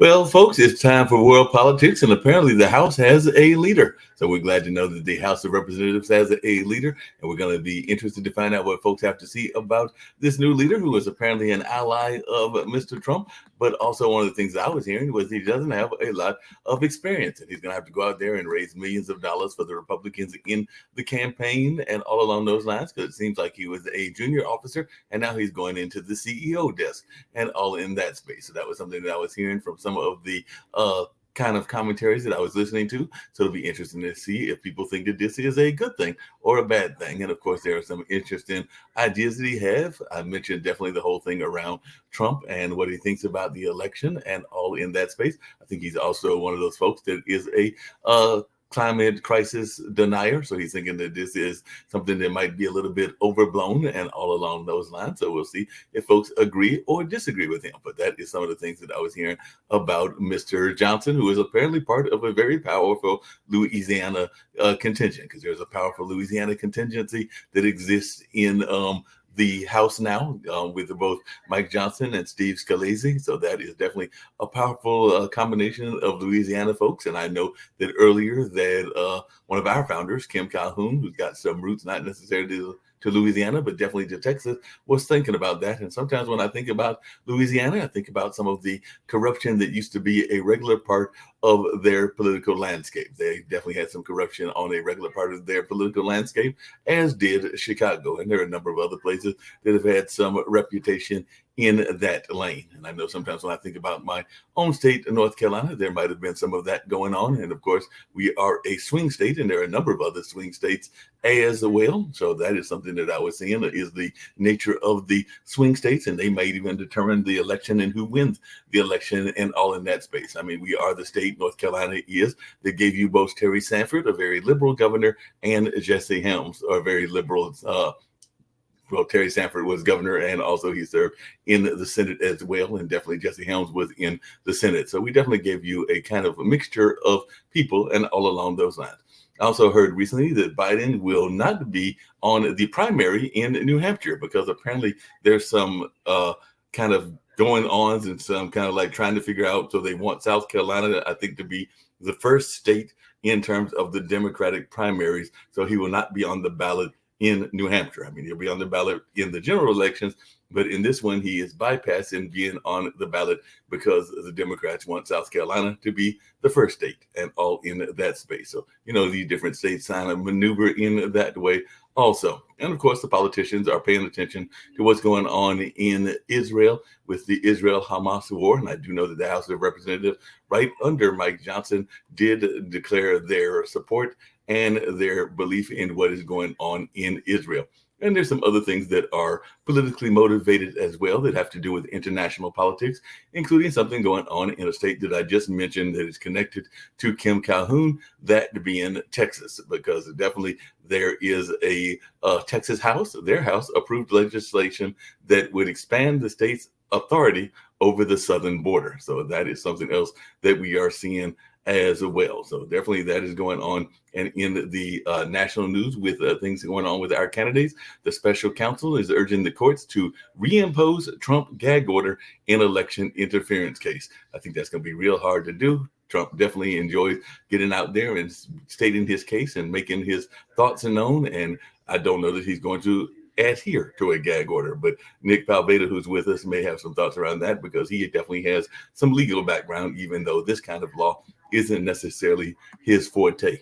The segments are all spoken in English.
Well, folks, it's time for world politics, and apparently the House has a leader. So we're glad to know that the House of Representatives has a leader, and we're going to be interested to find out what folks have to see about this new leader, who is apparently an ally of Mr. Trump. But also, one of the things I was hearing was he doesn't have a lot of experience, and he's going to have to go out there and raise millions of dollars for the Republicans in the campaign and all along those lines, because it seems like he was a junior officer, and now he's going into the CEO desk and all in that space. So that was something that I was hearing from some of the kind of commentaries that I was listening to. So it'll be interesting to see if people think that this is a good thing or a bad thing. And of course, there are some interesting ideas that he have. I mentioned definitely the whole thing around Trump and what he thinks about the election and all in that space. I think he's also one of those folks that is a climate crisis denier. So he's thinking that this is something that might be a little bit overblown and all along those lines. So we'll see if folks agree or disagree with him. But that is some of the things that I was hearing about Mr. Johnson, who is apparently part of a very powerful Louisiana contingent, because there's a powerful Louisiana contingency that exists in the House now with both Mike Johnson and Steve Scalise. So that is definitely a powerful combination of Louisiana folks. And I know that earlier that one of our founders, Kim Calhoun, who's got some roots, not necessarily to Louisiana, but definitely to Texas, was thinking about that. And sometimes when I think about Louisiana, I think about some of the corruption that used to be a regular part of their political landscape. They definitely had some corruption on a regular part of their political landscape, as did Chicago. And there are a number of other places that have had some reputation in that lane. And I know sometimes when I think about my own state, North Carolina, there might have been some of that going on. And of course, we are a swing state, and there are a number of other swing states as well. So that is something that I was seeing is the nature of the swing states, and they might even determine the election and who wins the election and all in that space. I mean, we are the state, North Carolina is, that gave you both Terry Sanford, a very liberal governor, and Jesse Helms, a very liberal well, Terry Sanford was governor, and also he served in the Senate as well. And definitely Jesse Helms was in the Senate. So we definitely gave you a kind of a mixture of people and all along those lines. I also heard recently that Biden will not be on the primary in New Hampshire, because apparently there's some kind of going ons and some kind of like trying to figure out. So they want South Carolina, I think, to be the first state in terms of the Democratic primaries. So he will not be on the ballot in New Hampshire. I mean, he'll be on the ballot in the general elections, but in this one, he is bypassing being on the ballot because the Democrats want South Carolina to be the first state and all in that space. So, you know, these different states kind of maneuver in that way also. And of course, the politicians are paying attention to what's going on in Israel with the Israel-Hamas war. And I do know that the House of Representatives, right under Mike Johnson, did declare their support and their belief in what is going on in Israel. And there's some other things that are politically motivated as well that have to do with international politics, including something going on in a state that I just mentioned that is connected to Kim Calhoun, that being Texas, because definitely there is a Texas House, their House approved legislation that would expand the state's authority over the southern border. So that is something else that we are seeing as well. So definitely that is going on. And in the national news with things going on with our candidates, the special counsel is urging the courts to reimpose Trump gag order in election interference case. I think that's going to be real hard to do. Trump definitely enjoys getting out there and stating his case and making his thoughts known. And I don't know that he's going to adhere to a gag order, but Nick Palveda, who's with us, may have some thoughts around that, because he definitely has some legal background, even though this kind of law isn't necessarily his forte.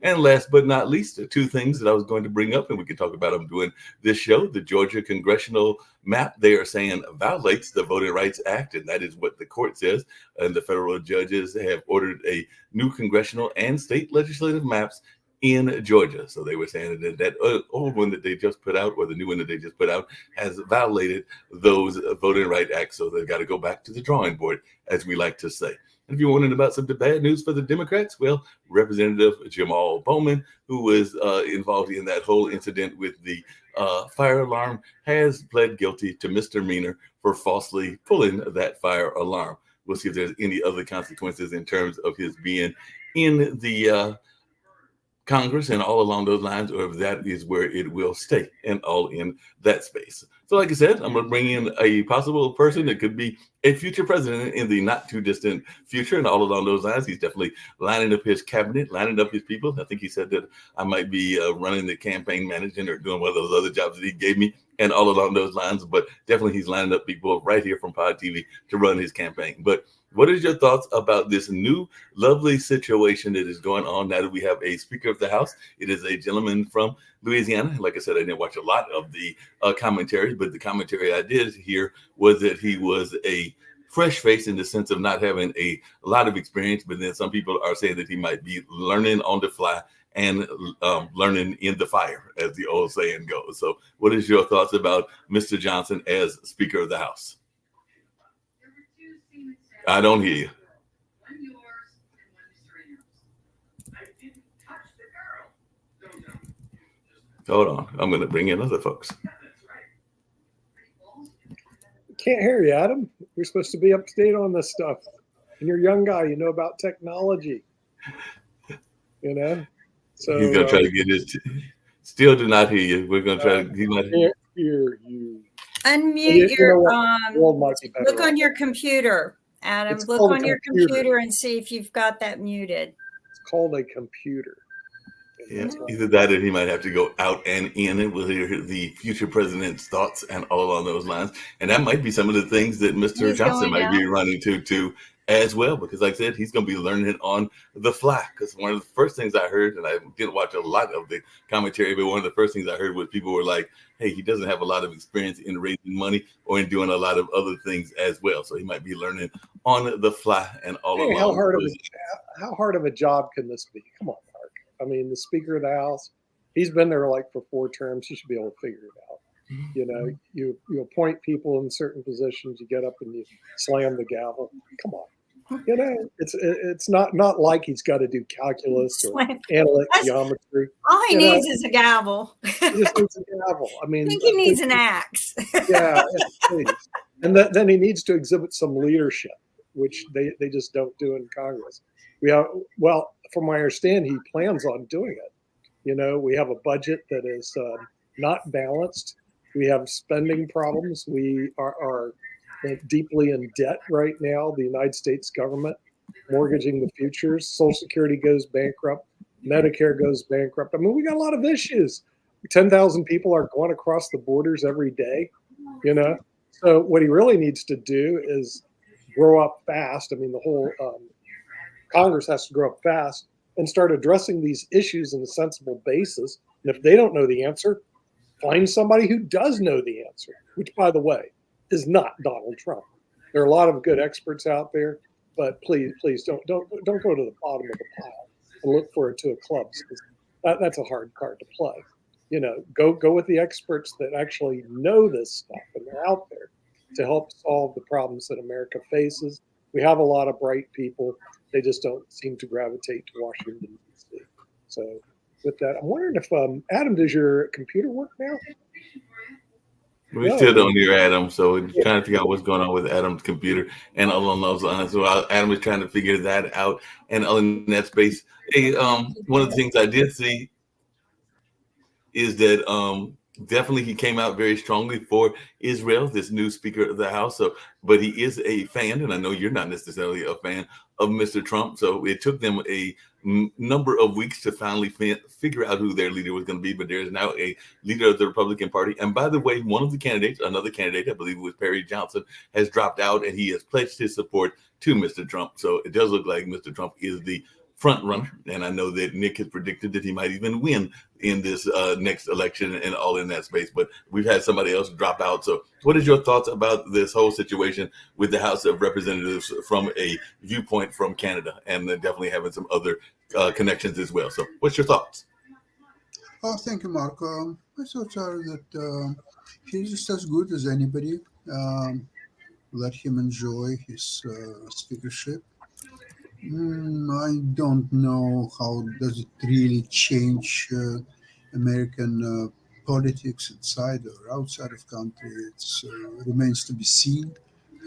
And last but not least, two things that I was going to bring up, and we can talk about them during this show. The Georgia congressional map, they are saying, violates the Voting Rights Act, and that is what the court says. And the federal judges have ordered a new congressional and state legislative maps in Georgia. So they were saying that old one that they just put out, or the new one that they just put out, has violated those Voting Rights Acts. So they've got to go back to the drawing board, as we like to say. And if you're wondering about some bad news for the Democrats, well, Representative Jamal Bowman, who was involved in that whole incident with the fire alarm, has pled guilty to misdemeanor for falsely pulling that fire alarm. We'll see if there's any other consequences in terms of his being in the Congress and all along those lines, or if that is where it will stay and all in that space. So, like I said, I'm going to bring in a possible person that could be a future president in the not too distant future, and all along those lines, he's definitely lining up his cabinet, lining up his people. I think he said that I might be running the campaign managing or doing one of those other jobs that he gave me, and all along those lines. But definitely, he's lining up people right here from Pod TV to run his campaign. But what is your thoughts about this new lovely situation that is going on now that we have a Speaker of the House? It is a gentleman from Louisiana. Like I said, I didn't watch a lot of the commentary, but the commentary I did hear was that he was a fresh face in the sense of not having a lot of experience, but then some people are saying that he might be learning on the fly and learning in the fire, as the old saying goes. So what is your thoughts about Mr. Johnson as Speaker of the House? I don't hear you. Hold on. I'm going to bring in other folks. Can't hear you, Adam. You're supposed to be up to date on this stuff. And you're a young guy. You know about technology. You know? So he's going to try to get his... Still do not hear you. We're going to try to... Can't hear you. Unmute your... look on your computer. Adam, look on your computer and see if you've got that muted. It's called a computer. Yeah, either that or he might have to go out and in, and we'll hear the future president's thoughts and all along those lines. And that might be some of the things that Mr. Johnson might be running to as well, because like I said, he's going to be learning it on the fly. Because one of the first things I heard, and I didn't watch a lot of the commentary, but one of the first things I heard was people were like, hey, he doesn't have a lot of experience in raising money or in doing a lot of other things as well. So he might be learning on the fly and all along. How hard of a job can this be? Come on, Mark. I mean, the Speaker of the House, he's been there like for 4 terms. He should be able to figure it out. You know, you appoint people in certain positions, you get up and you slam the gavel. Come on. You know, it's not like he's got to do calculus or analytic geometry. All he needs is a gavel. He just needs a gavel. I mean, I think he needs an axe. Yeah, please. And then he needs to exhibit some leadership, which they just don't do in Congress. Well, from what I understand, he plans on doing it. You know, we have a budget that is not balanced. We have spending problems. We are deeply in debt right now. The United States government mortgaging the futures. Social Security goes bankrupt. Medicare goes bankrupt. I mean, we got a lot of issues. 10,000 people are going across the borders every day, you know? So what he really needs to do is grow up fast. I mean, the whole Congress has to grow up fast and start addressing these issues in a sensible basis. And if they don't know the answer, find somebody who does know the answer, which, by the way, is not Donald Trump. There are a lot of good experts out there, but please don't go to the bottom of the pile and look for it to a club. That's a hard card to play. You know, go with the experts that actually know this stuff and they're out there to help solve the problems that America faces. We have a lot of bright people. They just don't seem to gravitate to Washington, D.C. So with that, I'm wondering if Adam, does your computer work now? We still don't hear Adam, so we're trying to figure out what's going on with Adam's computer and all along those lines. So Adam is trying to figure that out, and in that space, hey, one of the things I did see is that definitely he came out very strongly for Israel, this new Speaker of the House. So, but he is a fan, and I know you're not necessarily a fan of Mr. Trump. So it took them a number of weeks to finally figure out who their leader was going to be. But there is now a leader of the Republican Party. And by the way, one of the candidates, another candidate, I believe it was Perry Johnson, has dropped out, and he has pledged his support to Mr. Trump. So it does look like Mr. Trump is the front runner, and I know that Nick has predicted that he might even win in this next election and all in that space, but we've had somebody else drop out. So what is your thoughts about this whole situation with the House of Representatives from a viewpoint from Canada, and definitely having some other connections as well? So what's your thoughts? Oh, thank you, Mark. My thoughts are that he's just as good as anybody. Let him enjoy his speakership. I don't know how does it really change American politics inside or outside of country. It remains to be seen.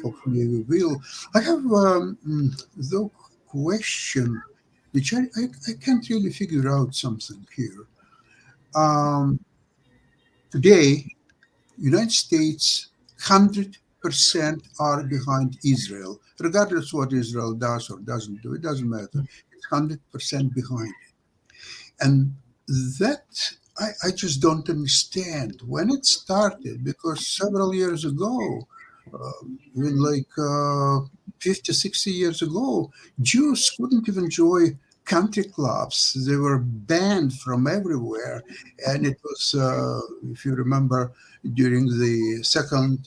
Hopefully we will. I have the question which I can't really figure out something here. Today, United States 100% are behind Israel, regardless what Israel does or doesn't do. It doesn't matter. It's 100% behind it. And that I just don't understand when it started, because several years ago, even like 50, 60 years ago, Jews couldn't even enjoy country clubs. They were banned from everywhere. And it was, if you remember, during the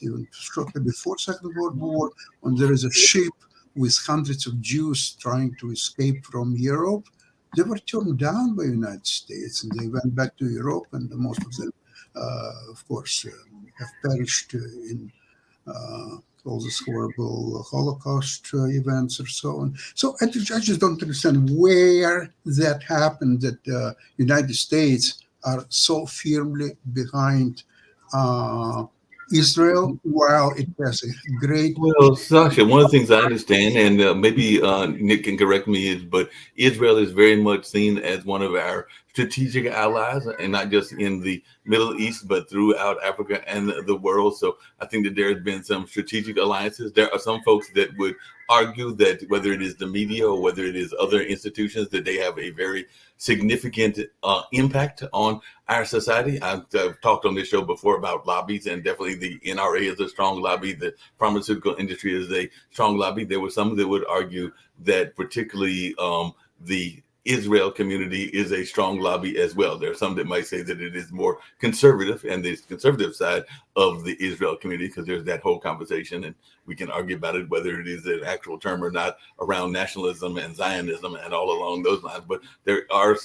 even shortly before Second World War, when there is a ship with hundreds of Jews trying to escape from Europe, they were turned down by the United States, and they went back to Europe, and most of them, of course, have perished in all these horrible Holocaust events or so on. So I just don't understand where that happened, that United States are so firmly behind Israel, while it has a great... Well, Sasha, one of the things I understand, and maybe Nick can correct me, but Israel is very much seen as one of our strategic allies, and not just in the Middle East, but throughout Africa and the world. So I think that there has been some strategic alliances. There are some folks that would argue that whether it is the media or whether it is other institutions, that they have a very significant impact on our society. I've talked on this show before about lobbies, and definitely the NRA is a strong lobby. The pharmaceutical industry is a strong lobby. There were some that would argue that particularly the Israel community is a strong lobby as well. There are some that might say that it is more conservative, and the conservative side of the Israel community, because there's that whole conversation, and we can argue about it, whether it is an actual term or not, around nationalism and Zionism and all along those lines. But there are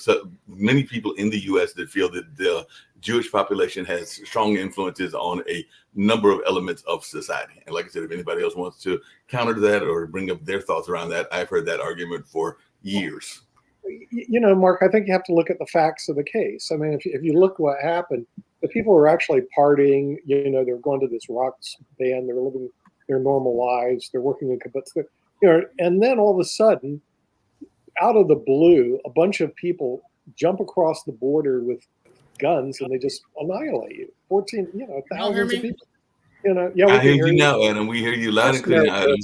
many people in the U.S. that feel that the Jewish population has strong influences on a number of elements of society. And like I said, if anybody else wants to counter that or bring up their thoughts around that, I've heard that argument for years. You know, Mark, I think you have to look at the facts of the case. I mean, if you look what happened, the people were actually partying. You know, they're going to this rock band. They're living their normal lives. They're working in kibbutz. You know, and then all of a sudden, out of the blue, a bunch of people jump across the border with guns, and they just annihilate you. 14, thousands of people. You know, yeah, I hear you now, Adam. We hear you loud and clear now, Adam.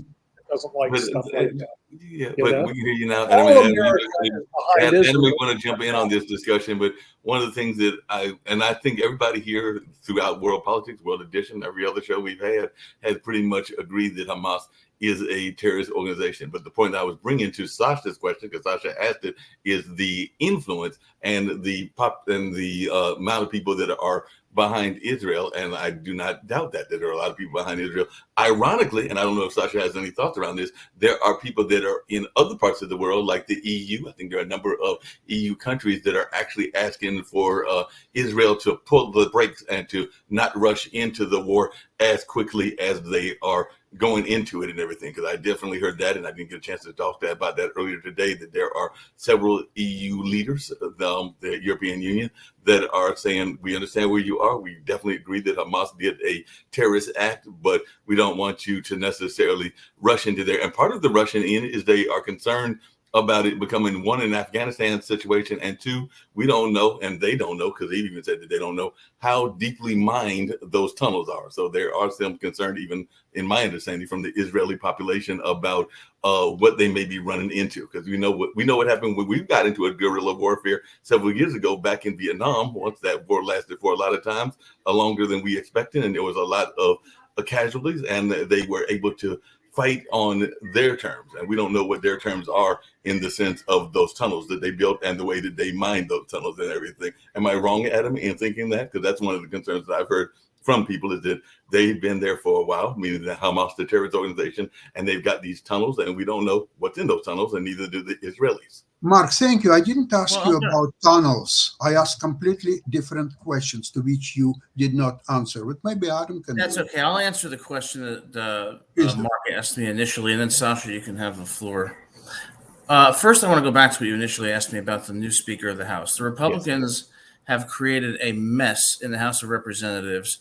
Doesn't like stuff like that. Yeah, but we can hear you now. Adam, we want to jump in on this discussion, but one of the things that I think everybody here throughout World Politics, World Edition, every other show we've had, has pretty much agreed that Hamas is a terrorist organization. But the point I was bringing to Sasha's question, because Sasha asked it, is the influence and the amount of people that are behind Israel, and I do not doubt that there are a lot of people behind Israel. Ironically, and I don't know if Sasha has any thoughts around this, there are people that are in other parts of the world, like the EU. I think there are a number of EU countries that are actually asking for Israel to pull the brakes and to not rush into the war as quickly as they are going into it and everything, because I definitely heard that, and I didn't get a chance to talk about that earlier today, that there are several EU leaders, the European Union, that are saying, we understand where you are. We definitely agree that Hamas did a terrorist act, but we don't want you to necessarily rush into there. And part of the rushing in is they are concerned about it becoming, one, an Afghanistan situation, and two, we don't know, and they don't know, because they even said that they don't know how deeply mined those tunnels are. So there are some concern, even in my understanding, from the Israeli population about what they may be running into, because we know what happened when we got into a guerrilla warfare several years ago back in Vietnam. Once that war lasted for a lot of times, longer than we expected, and there was a lot of casualties, and they were able to fight on their terms, and we don't know what their terms are in the sense of those tunnels that they built and the way that they mined those tunnels and everything. Am I wrong, Adam, in thinking that? Because that's one of the concerns that I've heard from people, is that they've been there for a while, meaning that Hamas, the terrorist organization, and they've got these tunnels, and we don't know what's in those tunnels, and neither do the Israelis. Mark, thank you. I didn't ask you about tunnels. I asked completely different questions to which you did not answer. But maybe Adam can. That's okay. I'll answer the question that Mark asked me initially, and then Sasha, you can have the floor. First, I want to go back to what you initially asked me about the new Speaker of the House. The Republicans have created a mess in the House of Representatives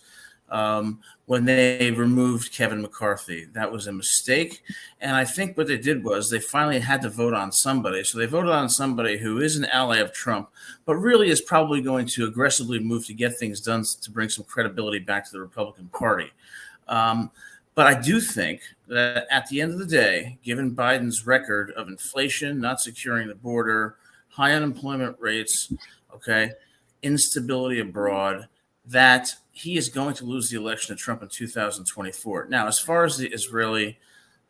when they removed Kevin McCarthy. That was a mistake. And I think what they did was they finally had to vote on somebody. So they voted on somebody who is an ally of Trump, but really is probably going to aggressively move to get things done to bring some credibility back to the Republican Party. But I do think that at the end of the day, given Biden's record of inflation, not securing the border, high unemployment rates, instability abroad, that he is going to lose the election to Trump in 2024. Now, as far as the Israeli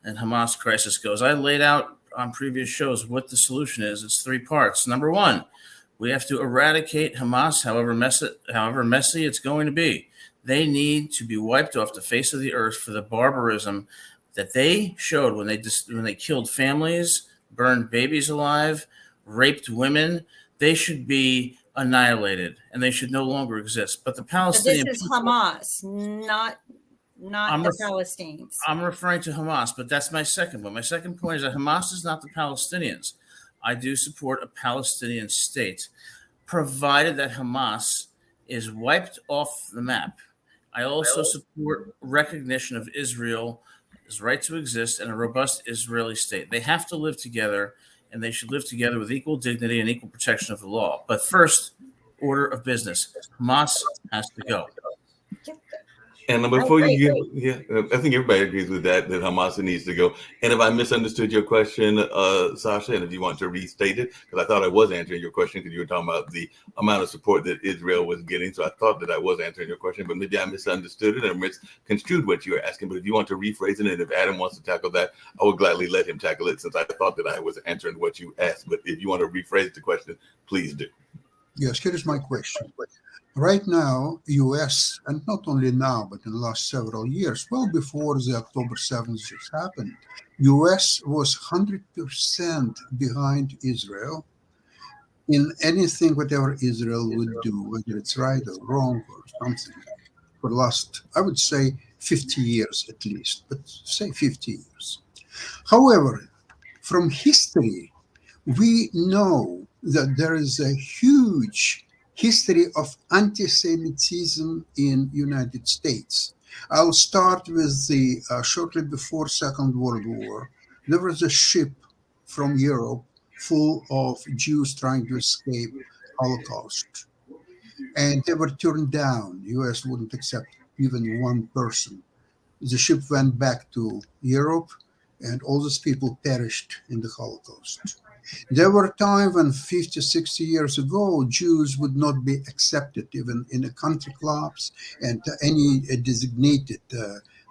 and Hamas crisis goes, I laid out on previous shows what the solution is. It's 3 parts. Number 1, we have to eradicate Hamas, however messy it's going to be. They need to be wiped off the face of the earth for the barbarism that they showed when they killed families, burned babies alive, raped women. They should be annihilated, and they should no longer exist. But the Palestinian this is Hamas, not the Palestinians. I'm referring to Hamas, but that's my second one. My second point is that Hamas is not the Palestinians. I do support a Palestinian state, provided that Hamas is wiped off the map. I also support recognition of Israel's right to exist and a robust Israeli state. They have to live together, and they should live together with equal dignity and equal protection of the law. But first order of business, Hamas has to go. And before you get, I think everybody agrees with that Hamas needs to go. And if I misunderstood your question, Sasha, and if you want to restate it, because I thought I was answering your question because you were talking about the amount of support that Israel was getting. So I thought that I was answering your question, but maybe I misunderstood it and misconstrued what you were asking. But if you want to rephrase it, and if Adam wants to tackle that, I would gladly let him tackle it since I thought that I was answering what you asked. But if you want to rephrase the question, please do. Yes, here is my question. Right now, U.S., and not only now, but in the last several years, well before the October 7th just happened, U.S. was 100% behind Israel in anything, whatever Israel would do, whether it's right or wrong or something, for the last, I would say, 50 years at least, but say 50 years. However, from history, we know that there is a huge history of anti-Semitism in United States. I'll start with the shortly before Second World War. There was a ship from Europe full of Jews trying to escape Holocaust, and they were turned down. U.S. wouldn't accept even one person. The ship went back to Europe, and all those people perished in the Holocaust. There were times when 50, 60 years ago, Jews would not be accepted even in the country clubs and any designated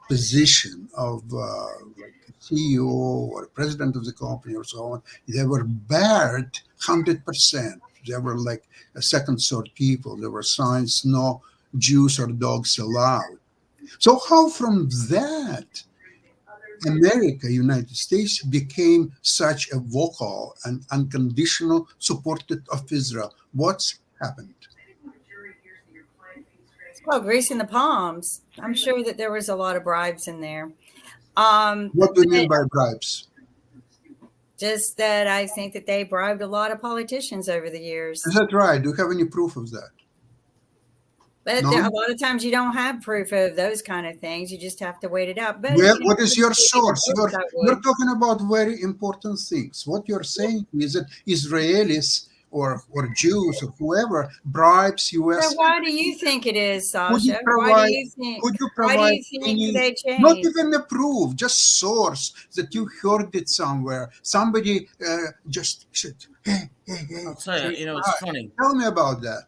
position of like CEO or president of the company or so on. They were barred 100%. They were like a second sort people. There were signs, no Jews or dogs allowed. So how from that, America, United States, became such a vocal and unconditional supporter of Israel? What's happened? Well, greasing the palms. I'm sure that there was a lot of bribes in there. What do you mean by bribes? Just that I think that they bribed a lot of politicians over the years. Is that right? Do you have any proof of that? But a lot of times you don't have proof of those kind of things. You just have to wait it out. But well, what is your source? You're talking about very important things. What you're saying is that Israelis or Jews or whoever bribes U.S. So why do you think it is, Sasha? Why do you think they changed? Not even a proof, just source that you heard it somewhere. Somebody just said, hey. I'll tell you, it's funny. Tell me about that.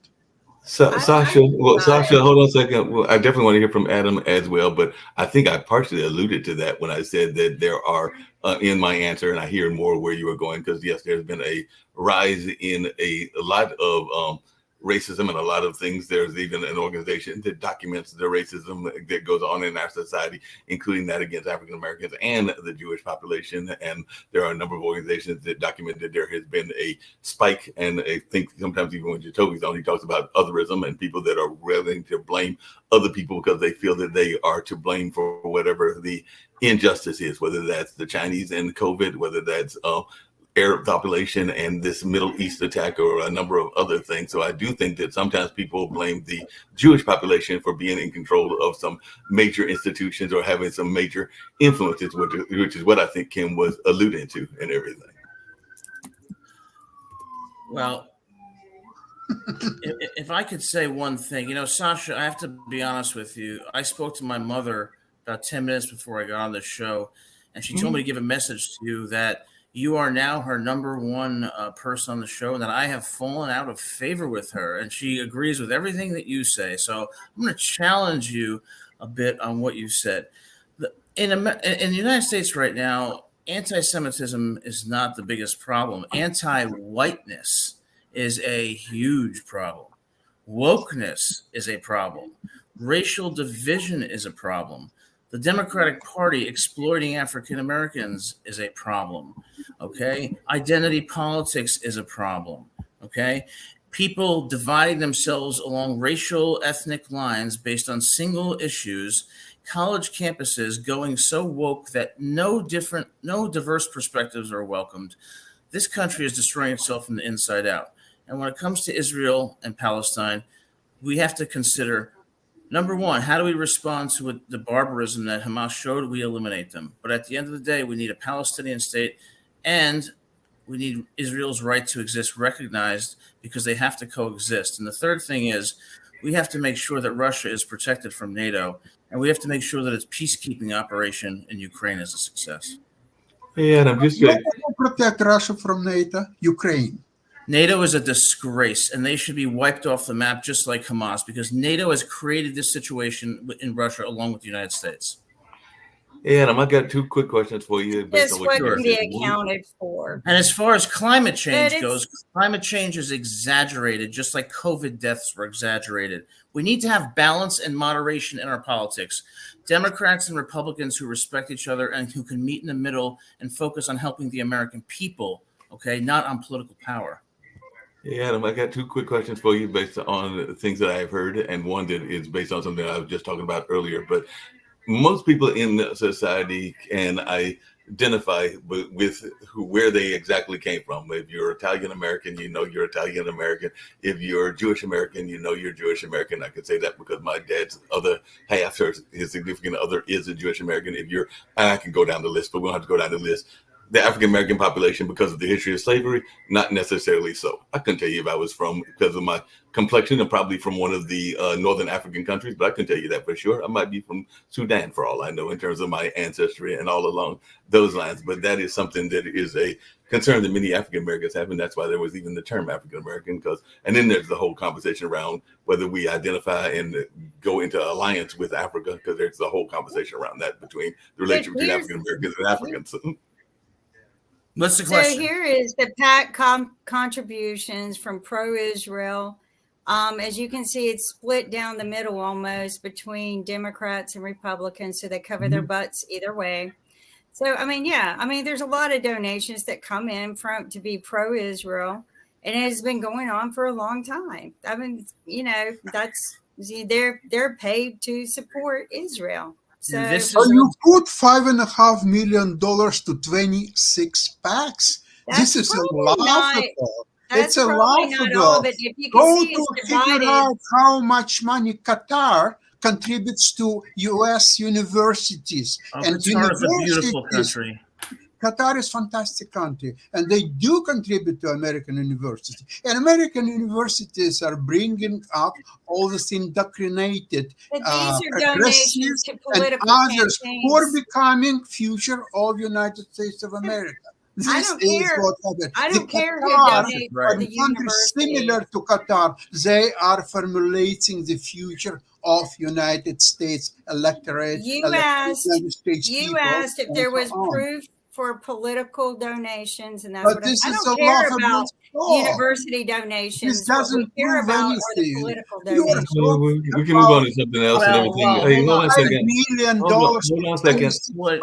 So, Sasha, hold on a second. Well, I definitely want to hear from Adam as well, but I think I partially alluded to that when I said that there are, in my answer, and I hear more where you were going, because yes, there's been a rise in a lot of racism and a lot of things. There's even an organization that documents the racism that goes on in our society, including that against African Americans and the Jewish population. And there are a number of organizations that document that there has been a spike. And I think sometimes even when Jacoby's on, he talks about otherism and people that are willing to blame other people because they feel that they are to blame for whatever the injustice is, whether that's the Chinese and COVID, whether that's Arab population and this Middle East attack or a number of other things. So I do think that sometimes people blame the Jewish population for being in control of some major institutions or having some major influences, which is what I think Kim was alluding to and everything. Well, if I could say one thing, Sasha, I have to be honest with you. I spoke to my mother about 10 minutes before I got on the show, and she told me to give a message to you that you are now her number one person on the show, and that I have fallen out of favor with her, and she agrees with everything that you say. So I'm going to challenge you a bit on what you said. In the United States right now, anti-Semitism is not the biggest problem. Anti-whiteness is a huge problem. Wokeness is a problem. Racial division is a problem. The Democratic Party exploiting African Americans is a problem. Okay. Identity politics is a problem. Okay. People dividing themselves along racial, ethnic lines based on single issues. College campuses going so woke that no diverse perspectives are welcomed. This country is destroying itself from the inside out. And when it comes to Israel and Palestine, we have to consider, number one, how do we respond to the barbarism that Hamas showed? We eliminate them. But at the end of the day, we need a Palestinian state, and we need Israel's right to exist recognized, because they have to coexist. And the third thing is, we have to make sure that Russia is protected from NATO, and we have to make sure that its peacekeeping operation in Ukraine is a success. Yeah, and I'm just saying, protect Russia from NATO, Ukraine. NATO is a disgrace, and they should be wiped off the map just like Hamas, because NATO has created this situation in Russia along with the United States. Adam, I got two quick questions for you. Just what can be accounted for. And as far as climate change goes, climate change is exaggerated, just like COVID deaths were exaggerated. We need to have balance and moderation in our politics. Democrats and Republicans who respect each other and who can meet in the middle and focus on helping the American people, okay, not on political power. Yeah, Adam, I got two quick questions for you based on things that I've heard, and one that is based on something I was just talking about earlier. But most people in society can identify with where they exactly came from. If you're Italian American, you know you're Italian American. If you're Jewish American, you know you're Jewish American. I can say that because my dad's other half, his significant other, is a Jewish American. I can go down the list, but we don't have to go down the list. The African American population, because of the history of slavery, not necessarily so. I couldn't tell you if I was from, because of my complexion, and probably from one of the northern African countries, but I can tell you that for sure. I might be from Sudan for all I know in terms of my ancestry and all along those lines. But that is something that is a concern that many African Americans have, and that's why there was even the term African American. And then there's the whole conversation around whether we identify and go into alliance with Africa, because there's the whole conversation around that between the relationship between African Americans and Africans. What's the question? So here is the PAC contributions from pro-Israel. As you can see, it's split down the middle almost between Democrats and Republicans, so they cover their butts either way. So, there's a lot of donations that come in to be pro-Israel, and it has been going on for a long time. They're paid to support Israel. So you put $5.5 million to 26 PACs. This is laughable. It's a laughable. Go to figure out how much money Qatar contributes to U.S. universities. And Qatar is a beautiful country. Qatar is a fantastic country, and they do contribute to American universities. And American universities are bringing up all this indoctrinated, aggressive, and others who are becoming future of United States of America. I don't care who donates for the university. Similar to Qatar, they are formulating the future of United States electorate. You asked if there was proof for political donations, and that's what I don't care about university donations. This doesn't care about the political donations. We can move on to something else and everything. Hey, hold on a second. Hold on a second. We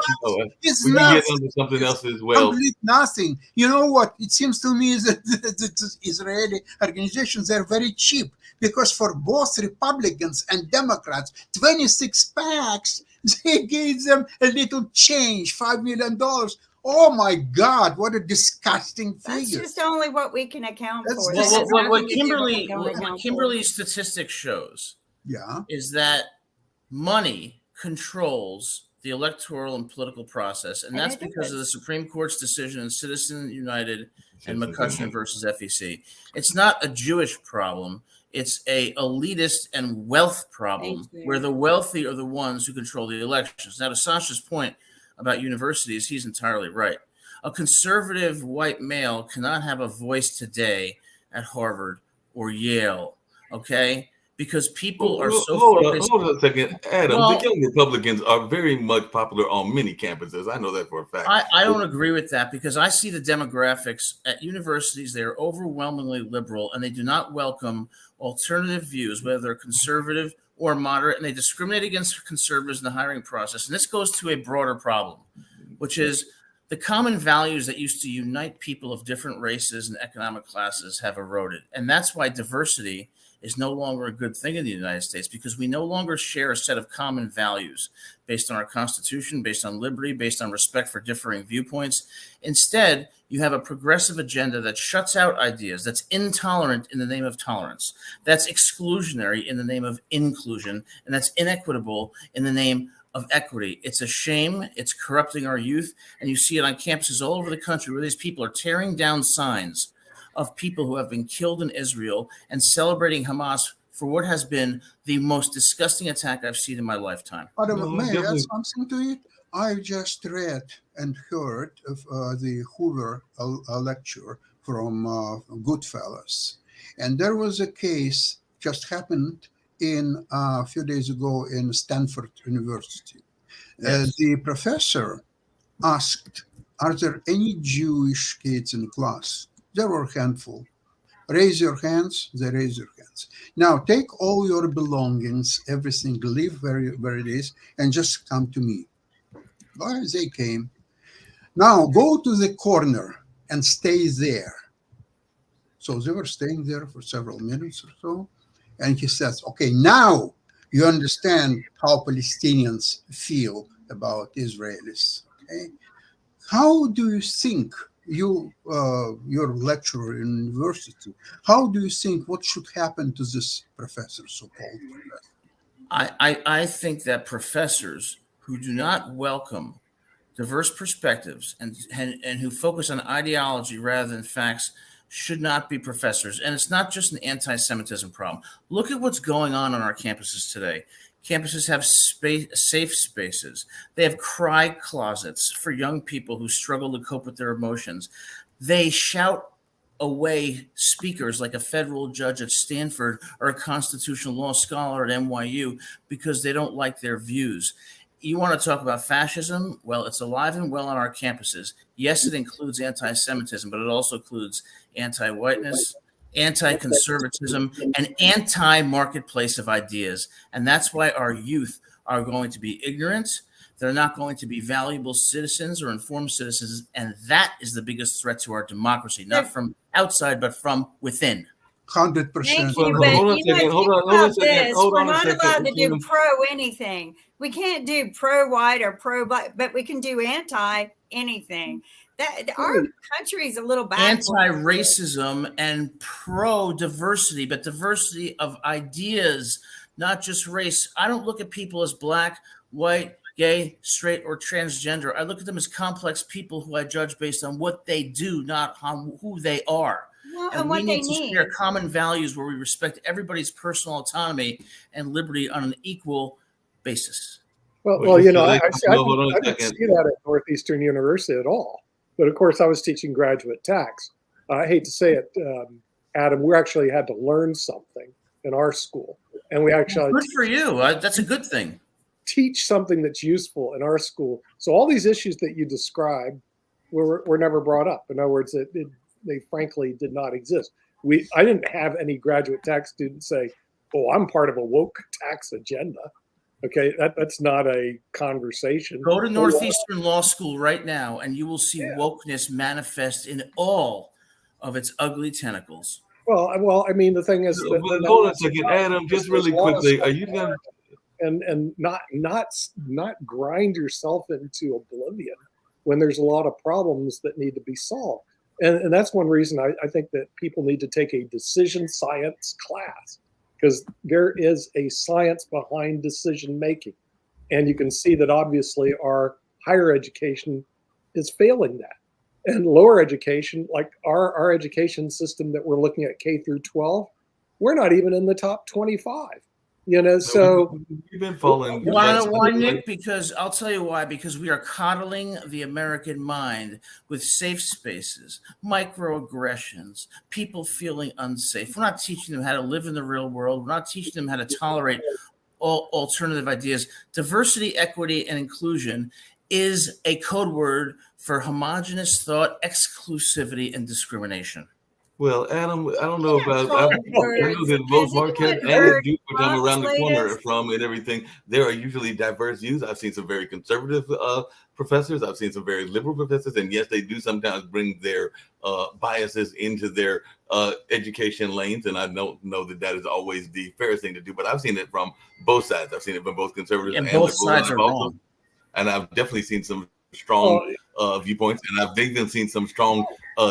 can get into something else as well. Nothing. You know what? It seems to me that the Israeli organizations are very cheap, because for both Republicans and Democrats, 26 PACs, they gave them a little change, $5 million. Oh my God, what a disgusting That's figure. just only what we can account That's for. the- That Well, has what nothing to do with Kimberly, what we what account for. Kimberly's statistics shows Yeah. is that money controls the electoral and political process, and And that's it because of the is. Supreme Court's decision in Citizen United and McCutcheon versus FEC. It's not a Jewish problem. It's a elitist and wealth problem, Thank you. where the wealthy are the ones who control the elections. Now, to Sasha's point about universities, he's entirely right. A conservative white male cannot have a voice today at Harvard or Yale, okay? Because people are so focused. Hold on a second, Adam. Well- the young Republicans are very much popular on many campuses. I know that for a fact. I don't agree with that, because I see the demographics at universities. They are overwhelmingly liberal, and they do not welcome alternative views, whether they're conservative or moderate, and they discriminate against conservatives in the hiring process. And this goes to a broader problem, which is the common values that used to unite people of different races and economic classes have eroded. And that's why diversity is no longer a good thing in the United States, because we no longer share a set of common values based on our Constitution, based on liberty, based on respect for differing viewpoints. Instead, you have a progressive agenda that shuts out ideas, that's intolerant in the name of tolerance, that's exclusionary in the name of inclusion, and that's inequitable in the name of equity. It's a shame. It's corrupting our youth. And you see it on campuses all over the country, where these people are tearing down signs of people who have been killed in Israel and celebrating Hamas for what has been the most disgusting attack I've seen in my lifetime. Adam, No, may I add definitely. something to it? I just read and heard of the Hoover lecture from Goodfellas. And there was a case just happened in a few days ago in Stanford University. Yes. The professor asked, are there any Jewish kids in class? There were a handful. Raise your hands. They raise their hands. Now take all your belongings, everything, leave where it is, and just come to me. Well, they came. Now go to the corner and stay there. So they were staying there for several minutes or so. And he says, okay, now you understand how Palestinians feel about Israelis. Okay? How do you think your lecturer in university, how do you think what should happen to this professor, so-called professor? I think that professors who do not welcome diverse perspectives and who focus on ideology rather than facts should not be professors. And it's not just an anti-Semitism problem. Look at what's going on our campuses today. Campuses have safe spaces. They have cry closets for young people who struggle to cope with their emotions. They shout away speakers like a federal judge at Stanford or a constitutional law scholar at NYU because they don't like their views. You want to talk about fascism? Well, it's alive and well on our campuses. Yes, it includes anti-Semitism, but it also includes anti-whiteness, anti-conservatism, and anti-marketplace of ideas. And that's why our youth are going to be ignorant. They're not going to be valuable citizens or informed citizens. And that is the biggest threat to our democracy, not from outside, but from within. 100%. Thank Well, you, hold but on a you know, second, hold think on a about second, this. hold We're on a not second. allowed to do pro anything. We can't do pro white or pro black, but we can do anti anything. That our country is a little backwards. Anti-racism and pro-diversity, but diversity of ideas, not just race. I don't look at people as black, white, gay, straight, or transgender. I look at them as complex people who I judge based on what they do, not on who they are. Well, And and we what they need to need. share common values where we respect everybody's personal autonomy and liberty on an equal basis. Well, you know, I Hold on a didn't second. see that at Northeastern University at all. But of course, I was teaching graduate tax. I hate to say it, Adam, we actually had to learn something in our school. And we actually Good for you. That's a good thing. teach something that's useful in our school. So all these issues that you described were never brought up. In other words, they frankly did not exist. I didn't have any graduate tax students say, "Oh, I'm part of a woke tax agenda." Okay, that's not a conversation. Go to Northeastern Law School right now, and you will see wokeness manifest in all of its ugly tentacles. Well, I mean, the thing is, Hold on a second, Adam. Just really quickly, are you going to? and not grind yourself into oblivion when there's a lot of problems that need to be solved. And that's one reason I think that people need to take a decision science class, because there is a science behind decision making. And you can see that obviously our higher education is failing that. And lower education, like our education system that we're looking at K through 12, we're not even in the top 25. So we've been falling. You want to know why, Nick? Because I'll tell you why. Because we are coddling the American mind with safe spaces, microaggressions, people feeling unsafe. We're not teaching them how to live in the real world. We're not teaching them how to tolerate all alternative ideas. Diversity, equity, and inclusion is a code word for homogenous thought, exclusivity, and discrimination. Well, Adam, I don't know about. I know that both Marquette and Duke, which I'm around the corner from, and everything. There are usually diverse views. I've seen some very conservative professors. I've seen some very liberal professors, and yes, they do sometimes bring their biases into their education lanes. And I don't know that that is always the fairest thing to do. But I've seen it from both sides. I've seen it from both conservatives and both liberals. sides are wrong. And I've definitely seen some strong viewpoints, and I've even seen some strong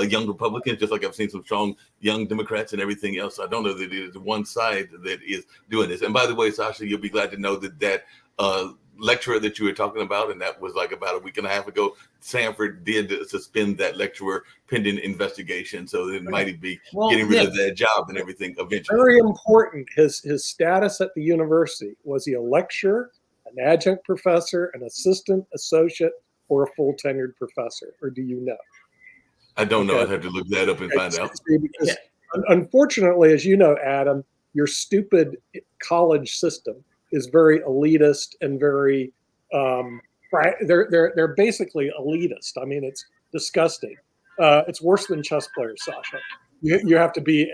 young Republicans, just like I've seen some strong young Democrats and everything else. So I don't know that it is one side that is doing this. And by the way, Sasha, you'll be glad to know that lecturer that you were talking about, and that was like about a week and a half ago, Sanford did suspend that lecturer pending investigation. So it might be getting rid of that job and everything eventually. Very important. His status at the university. Was he a lecturer, an adjunct professor, an assistant, associate, or a full tenured professor? Or do you know? I don't know. I'd have to look that up and find out. Because unfortunately, as you know, Adam, your stupid college system is very elitist and very they're basically elitist. I mean, it's disgusting. It's worse than chess players, Sasha. You have to be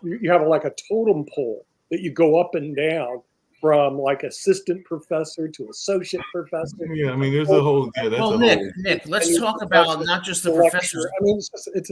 you have like a totem pole that you go up and down from like assistant professor to associate professor. Yeah, I mean, there's a whole. Yeah, that's Nick, let's talk about not just the professors. I mean,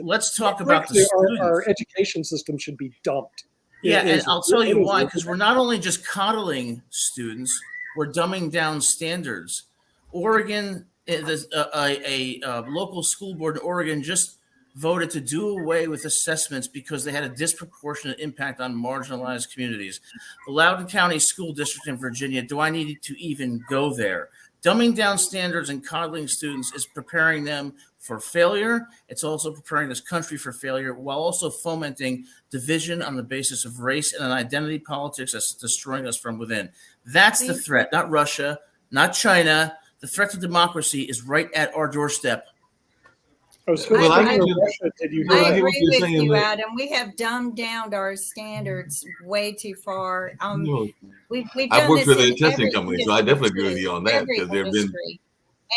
let's talk about the students. Our education system should be dumped. Yeah, and I'll tell you why. Because we're not only just coddling students, we're dumbing down standards. Oregon, a local school board in Oregon just voted to do away with assessments because they had a disproportionate impact on marginalized communities. The Loudoun County School District in Virginia, do I need to even go there? Dumbing down standards and coddling students is preparing them for failure. It's also preparing this country for failure, while also fomenting division on the basis of race and an identity politics that's destroying us from within. That's the threat, not Russia, not China. The threat to democracy is right at our doorstep. I agree with you, Adam. We have dumbed down our standards way too far. We've I've worked for the testing company, so I definitely agree with you on that, because there have been.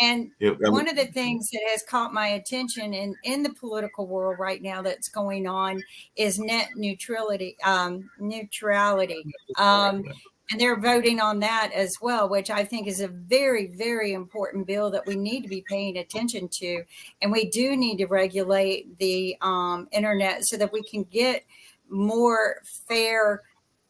And one of the things that has caught my attention in the political world right now that's going on is net neutrality. And they're voting on that as well, which I think is a very, very important bill that we need to be paying attention to. And we do need to regulate the internet so that we can get more fair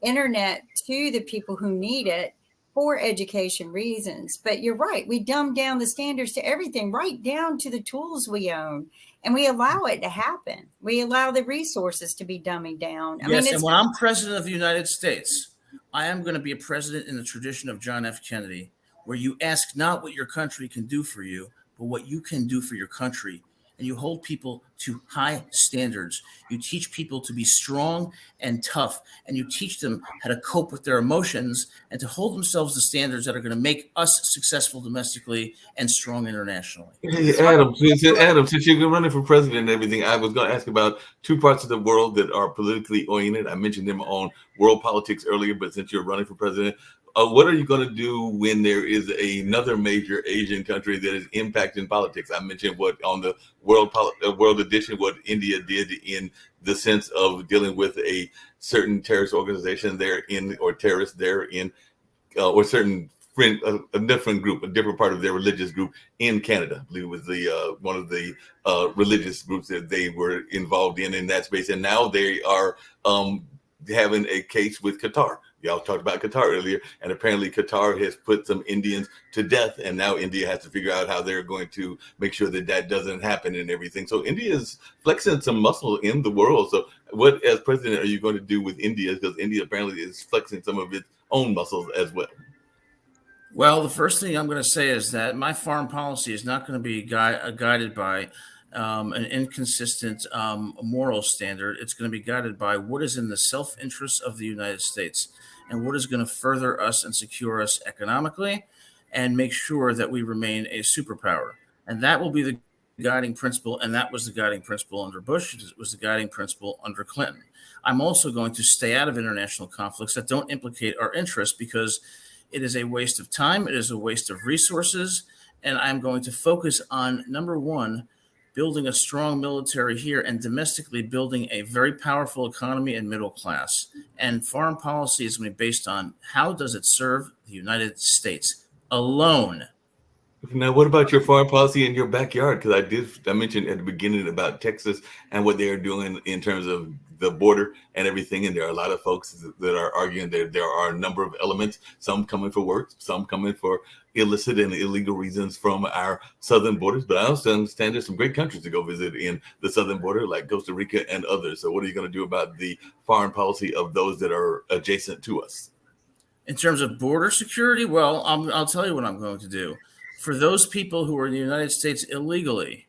internet to the people who need it for education reasons. But you're right. We dumb down the standards to everything, right down to the tools we own. And we allow it to happen. We allow the resources to be dumbing down. And when I'm president of the United States, I am going to be a president in the tradition of John F. Kennedy, where you ask not what your country can do for you, but what you can do for your country. And you hold people to high standards. You teach people to be strong and tough, and you teach them how to cope with their emotions and to hold themselves to standards that are going to make us successful domestically and strong internationally. Hey, Adam, since you're running for president and everything, I was going to ask about two parts of the world that are politically oriented. I mentioned them on world politics earlier, but since you're running for president, what are you going to do when there is another major Asian country that is impacting politics? I mentioned what on the World Edition, what India did in the sense of dealing with a certain terrorist organization there in, or terrorists there in, or certain friend, a different group, a different part of their religious group in Canada. I believe it was the one of the religious groups that they were involved in that space, and now they are having a case with Qatar. Y'all talked about Qatar earlier, and apparently Qatar has put some Indians to death, and now India has to figure out how they're going to make sure that that doesn't happen and everything. So India is flexing some muscle in the world. So what, as president, are you going to do with India? Because India apparently is flexing some of its own muscles as well. Well, the first thing I'm going to say is that my foreign policy is not going to be guided by an inconsistent moral standard. It's going to be guided by what is in the self-interest of the United States and what is going to further us and secure us economically and make sure that we remain a superpower. And that will be the guiding principle. And that was the guiding principle under Bush. It was the guiding principle under Clinton. I'm also going to stay out of international conflicts that don't implicate our interests because it is a waste of time. It is a waste of resources. And I'm going to focus on, number one, building a strong military here and domestically building a very powerful economy and middle class. And foreign policy is going to be based on how does it serve the United States alone. Now, what about your foreign policy in your backyard? Because I mentioned at the beginning about Texas and what they're doing in terms of the border and everything. And there are a lot of folks that are arguing that there are a number of elements, some coming for work, some coming for illicit and illegal reasons from our southern borders. But I also understand there's some great countries to go visit in the southern border, like Costa Rica and others. So what are you going to do about the foreign policy of those that are adjacent to us? In terms of border security, well, I'll tell you what I'm going to do. For those people who are in the United States illegally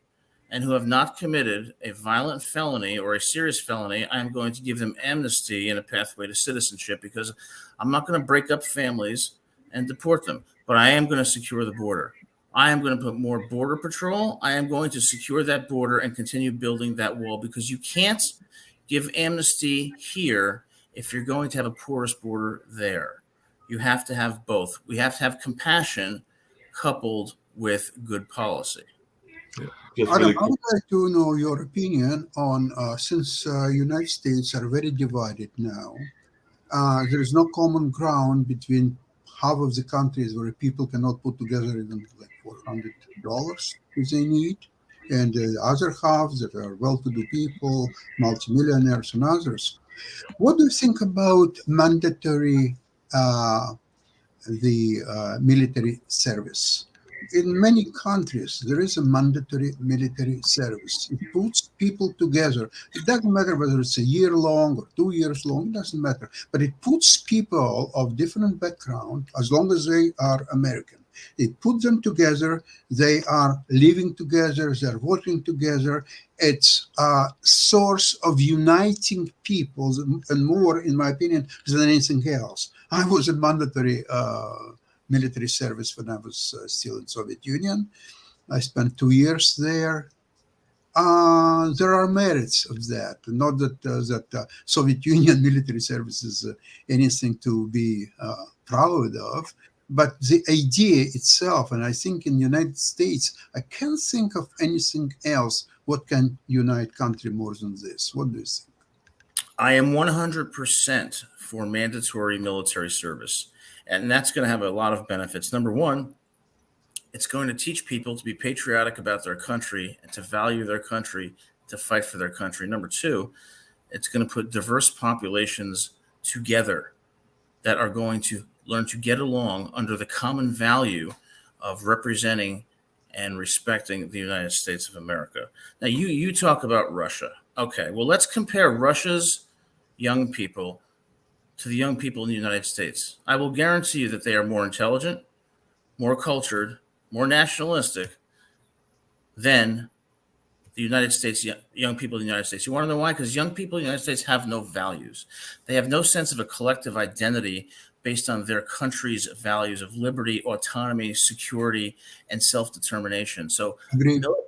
and who have not committed a violent felony or a serious felony, I'm going to give them amnesty and a pathway to citizenship because I'm not going to break up families and deport them, but I am going to secure the border. I am going to put more border patrol. I am going to secure that border and continue building that wall because you can't give amnesty here if you're going to have a porous border there. You have to have both. We have to have compassion coupled with good policy. Yeah, Adam, I would like to know your opinion on, since United States are very divided now, there is no common ground between half of the countries where people cannot put together even like $400 if they need, and the other half that are well-to-do people, multimillionaires and others. What do you think about mandatory military service? In many countries, there is a mandatory military service. It puts people together. It doesn't matter whether it's a year long or 2 years long, it doesn't matter. But it puts people of different background, as long as they are American. It puts them together. They are living together. They're working together. It's a source of uniting people and more, in my opinion, than anything else. I was in mandatory military service when I was still in Soviet Union. I spent 2 years there. There are merits of that. Not that Soviet Union military service is anything to be proud of, but the idea itself. And I think in the United States, I can't think of anything else what can unite country more than this. What do you think? I am 100% for mandatory military service. And that's going to have a lot of benefits. Number one, it's going to teach people to be patriotic about their country and to value their country, to fight for their country. Number two, it's going to put diverse populations together that are going to learn to get along under the common value of representing and respecting the United States of America. Now, you talk about Russia. Okay, well, let's compare Russia's young people to the young people in the United States. I will guarantee you that they are more intelligent, more cultured, more nationalistic than the United States, young people in the United States. You want to know why? Because young people in the United States have no values. They have no sense of a collective identity based on their country's values of liberty, autonomy, security, and self-determination. So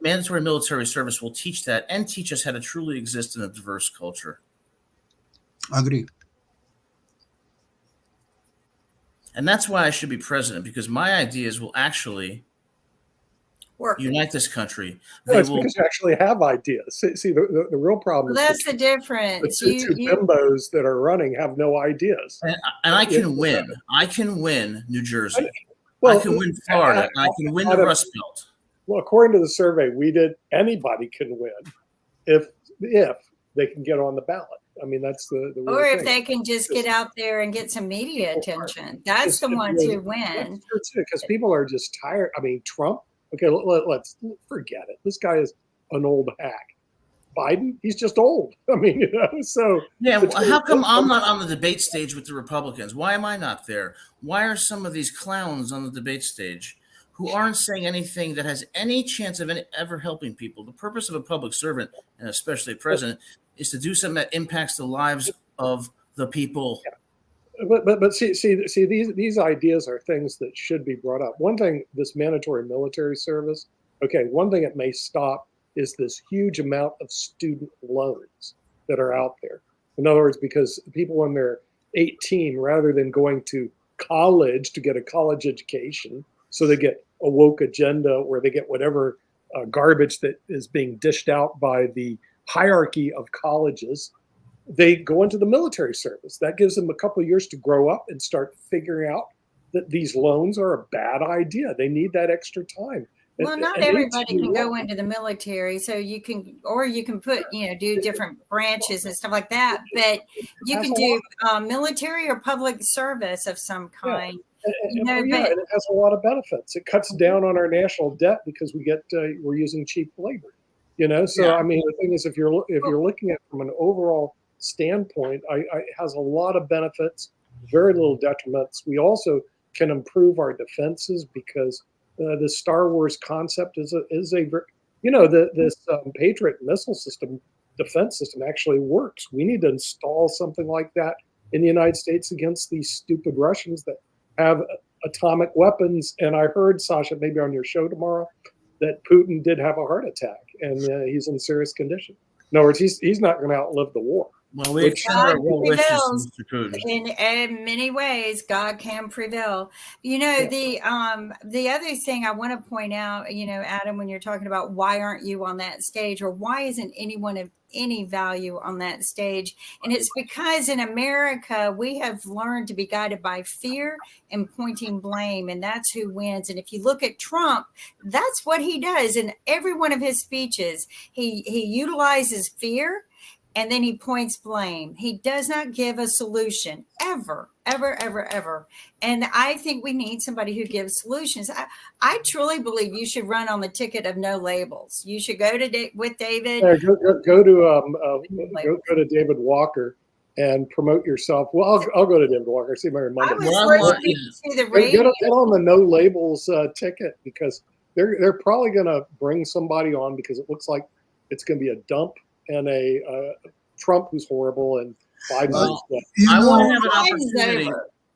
mandatory military service will teach that and teach us how to truly exist in a diverse culture. Agree. And that's why I should be president, because my ideas will actually unite this country. Because you actually have ideas. See, the real problem is that's the difference. The two bimbos that are running have no ideas. And I can win. I can win New Jersey. I can win Florida. I can win the Rust Belt. Well, according to the survey we did, anybody can win if they can get on the ballot. I mean, that's the Or real if thing. they can just get out there and get some media attention, that's the ones who win. Because people are just tired. I mean, Trump. Okay, let's forget it. This guy is an old hack. Biden, he's just old. I mean, so Yeah, how come I'm not on the debate stage with the Republicans? Why am I not there? Why are some of these clowns on the debate stage who aren't saying anything that has any chance of ever helping people? The purpose of a public servant, and especially a president, is to do something that impacts the lives of the people. But see these ideas are things that should be brought up. One thing, this mandatory military service. Okay, one thing it may stop is this huge amount of student loans that are out there. In other words, because people when they're 18, rather than going to college to get a college education, so they get a woke agenda where they get whatever garbage that is being dished out by the hierarchy of colleges, they go into the military service. That gives them a couple of years to grow up and start figuring out that these loans are a bad idea. They need that extra time. Well, not everybody can go into the military, so you can, or you can put, do different branches and stuff like that. But you can do military or public service of some kind. Yeah. It has a lot of benefits. It cuts down on our national debt because we're using cheap labor. So yeah. I mean, the thing is, if you're looking at it from an overall standpoint, it has a lot of benefits, very little detriments. We also can improve our defenses because the Star Wars concept is this Patriot missile system, defense system actually works. We need to install something like that in the United States against these stupid Russians that have atomic weapons. And I heard, Sasha, maybe on your show tomorrow, that Putin did have a heart attack and he's in serious condition. In other words, he's not going to outlive the war. Well, we extend our well wishes to Mr. Putin. In many ways, God can prevail. The other thing I want to point out, Adam, when you're talking about why aren't you on that stage, or why isn't anyone of any value on that stage? And it's because in America, we have learned to be guided by fear and pointing blame, and that's who wins. And if you look at Trump, that's what he does in every one of his speeches. He utilizes fear. And then he points blame. He does not give a solution ever, ever, ever, ever. And I think we need somebody who gives solutions. I truly believe you should run on the ticket of no labels. You should go to with David. Go to David Walker and promote yourself. Well, I'll go to David Walker. See Mary Monday. Get on the no labels ticket because they're probably going to bring somebody on because it looks like it's going to be a dump. And a Trump who's horrible and Biden. I want to have an opportunity.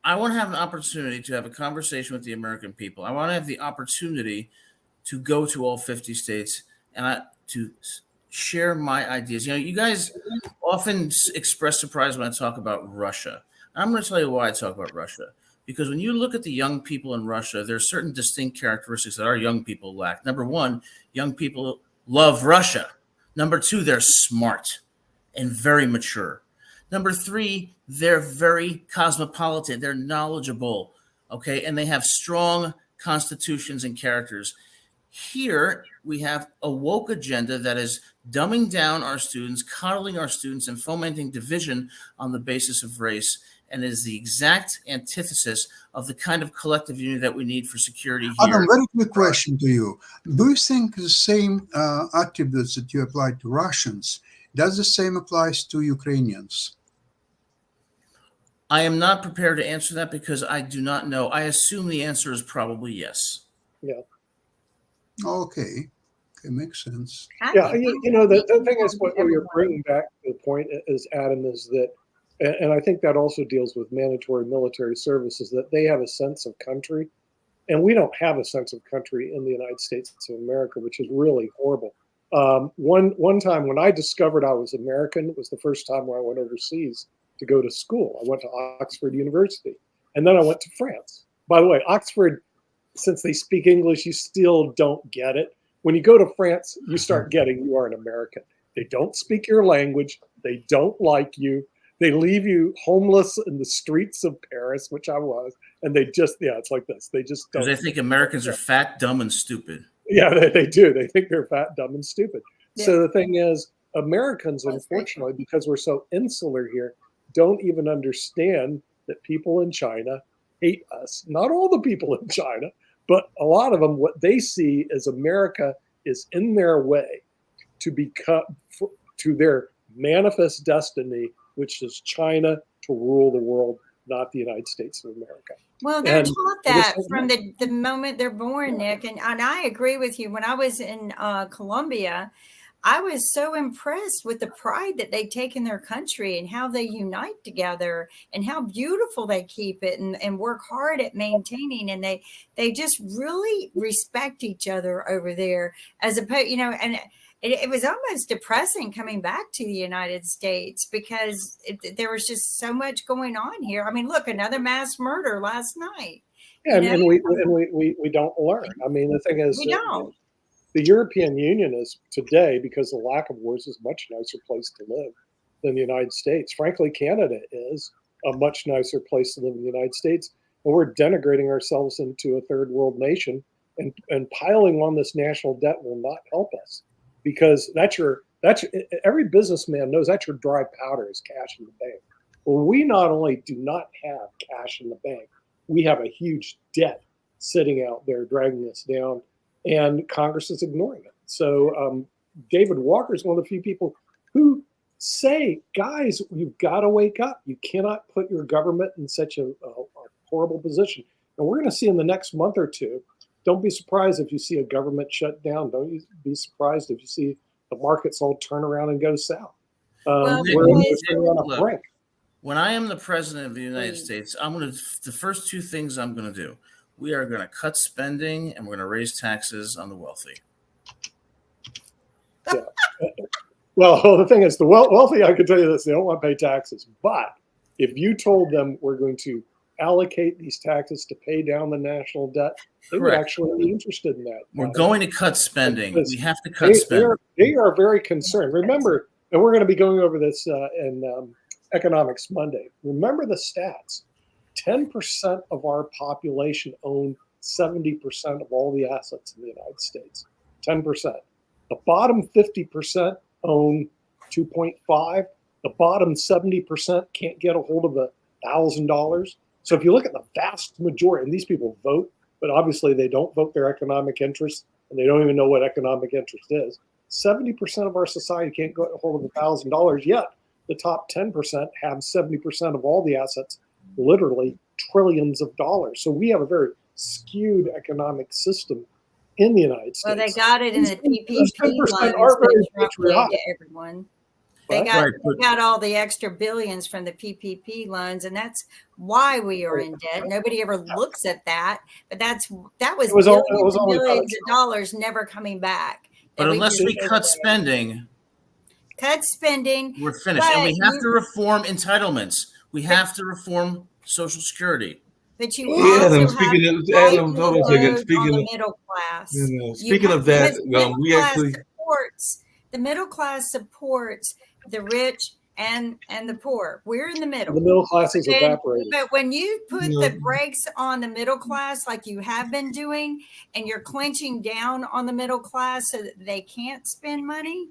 I want to have an opportunity to have a conversation with the American people. I want to have the opportunity to go to all 50 states and to share my ideas. You guys often express surprise when I talk about Russia. I'm going to tell you why I talk about Russia. Because when you look at the young people in Russia, there are certain distinct characteristics that our young people lack. Number one, young people love Russia. Number two, they're smart and very mature. Number three, they're very cosmopolitan. They're knowledgeable, okay? And they have strong constitutions and characters. Here, we have a woke agenda that is dumbing down our students, coddling our students, and fomenting division on the basis of race, and is the exact antithesis of the kind of collective unity that we need for security here. Adam, very quick question to you. Do you think the same attributes that you apply to Russians, does the same applies to Ukrainians? I am not prepared to answer that because I do not know. I assume the answer is probably yes. Yeah. Okay. It makes sense. Yeah, the thing is, what you're bringing back to the point is, Adam, is that, and I think that also deals with mandatory military services, that they have a sense of country, and we don't have a sense of country in the United States of America, which is really horrible. One time when I discovered I was American, it was the first time when I went overseas to go to school. I went to Oxford University, and then I went to France. By the way, Oxford, since they speak English, you still don't get it. When you go to France, you start getting you are an American. They don't speak your language. They don't like you. They leave you homeless in the streets of Paris, which I was. And they just, it's like this. They just don't. Because they think Americans are fat, dumb, and stupid. Yeah, they do. They think they're fat, dumb, and stupid. Yeah. So the thing is, Americans, That's very unfortunately, because we're so insular here, don't even understand that people in China hate us. Not all the people in China, but a lot of them, what they see is America is in their way to become to their manifest destiny, which is China to rule the world, not the United States of America. Well, they're And taught I just that don't from know. the moment they're born, Nick. And I agree with you. When I was in Colombia, I was so impressed with the pride that they take in their country and how they unite together and how beautiful they keep it and work hard at maintaining. And they just really respect each other over there as opposed, and it was almost depressing coming back to the United States because there was just so much going on here. I mean, look, another mass murder last night. And we don't learn. I mean, the thing is, We don't. the European Union is today, because of the lack of wars, is a much nicer place to live than the United States. Frankly, Canada is a much nicer place to live than the United States. And we're denigrating ourselves into a third world nation, and piling on this national debt will not help us, because that's every businessman knows that's your dry powder is cash in the bank. Well, we not only do not have cash in the bank, we have a huge debt sitting out there dragging us down, and Congress is ignoring it. So David Walker is one of the few people who say, guys, you've got to wake up. You cannot put your government in such a horrible position. And we're going to see in the next month or two, don't be surprised if you see a government shut down. Don't be surprised if you see the markets all turn around and go south. We're on a brink. When I am the president of the United States, the first two things I'm going to do, we are going to cut spending and we're going to raise taxes on the wealthy. Yeah. Well, the thing is, the wealthy, I can tell you this, they don't want to pay taxes. But if you told them we're going to allocate these taxes to pay down the national debt, they would actually be interested in that. We're going to cut spending. We have to cut spending. They are very concerned. Remember, and we're going to be going over this in Economics Monday. Remember the stats. 10% of our population own 70% of all the assets in the United States. 10%. The bottom 50% own 2.5. The bottom 70% can't get a hold of $1,000. So if you look at the vast majority, and these people vote, but obviously they don't vote their economic interests, and they don't even know what economic interest is. 70% of our society can't get a hold of $1,000, yet the top 10% have 70% of all the assets, literally trillions of dollars. So we have a very skewed economic system in the United States. Well, they got it in the PPP loans that Trump gave to everyone. They got all the extra billions from the PPP loans, and that's why we are in debt. Nobody ever looks at that, but that was billions of dollars never coming back. But unless we cut spending, we're finished. And we have to reform entitlements. We have to reform Social Security. But you also have Adam, hold on a second. Speaking of the middle class, speaking of that, we actually the middle class supports the rich and the poor. We're in the middle. The middle class is evaporating. But when you put the brakes on the middle class, like you have been doing, and you're clenching down on the middle class so that they can't spend money,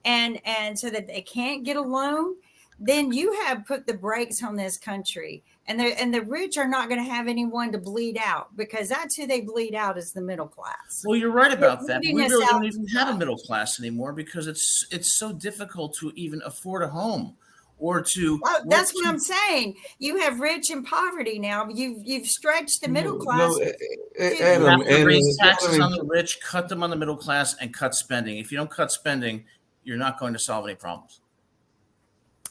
and so that they can't get a loan, then you have put the brakes on this country. And the rich are not going to have anyone to bleed out, because that's who they bleed out, is the middle class. Well, you're right about that. We really don't even have a middle class anymore, because it's so difficult to even afford a home or to. Well, that's what I'm saying. You have rich and poverty now. You've stretched the middle class. You have to raise taxes on the rich, cut them on the middle class, and cut spending. If you don't cut spending, you're not going to solve any problems.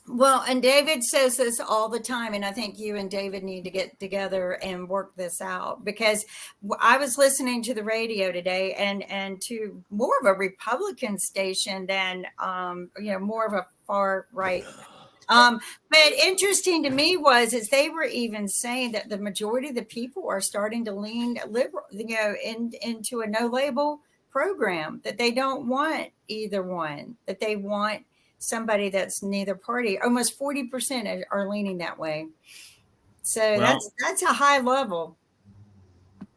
Well, and David says this all the time, and I think you and David need to get together and work this out, because I was listening to the radio today and to more of a Republican station than, more of a far right. But interesting to me is they were even saying that the majority of the people are starting to lean liberal, into a no label program, that they don't want either one, that they want somebody that's neither party. Almost 40% are leaning that way. So that's a high level.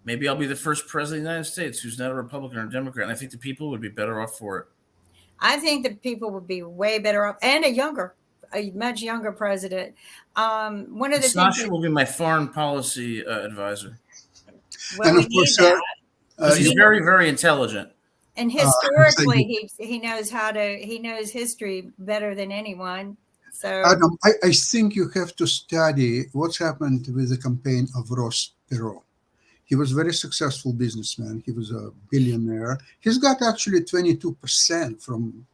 Maybe I'll be the first president of the United States who's not a Republican or a Democrat. And I think the people would be better off for it. I think that people would be way better off, and a much younger president. One of the things Sasha will be my foreign policy advisor. well, And we of need course, that. He's very, very intelligent. And historically, he knows he knows history better than anyone. So Adam, I think you have to study what's happened with the campaign of Ross Perot. He was a very successful businessman. He was a billionaire. He's got actually 22% from